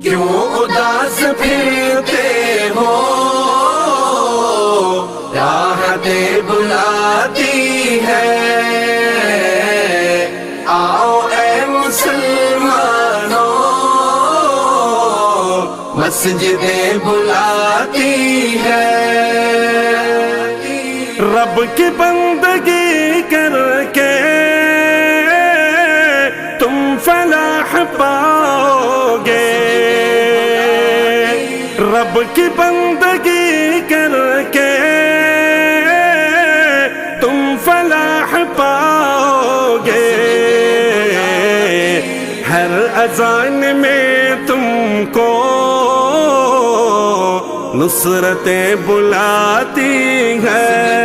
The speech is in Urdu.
کیوں اداس پھرتے ہو، راحتیں بلاتی ہے، آؤ اے مسلمانوں، مسجدیں بلاتی ہے۔ رب کی بندگی کر کے تم فلاح پاؤ گے، رب کی بندگی کر کے تم فلاح پاؤ گے، ہر اذان میں تم کو نصرتیں بلاتی ہیں۔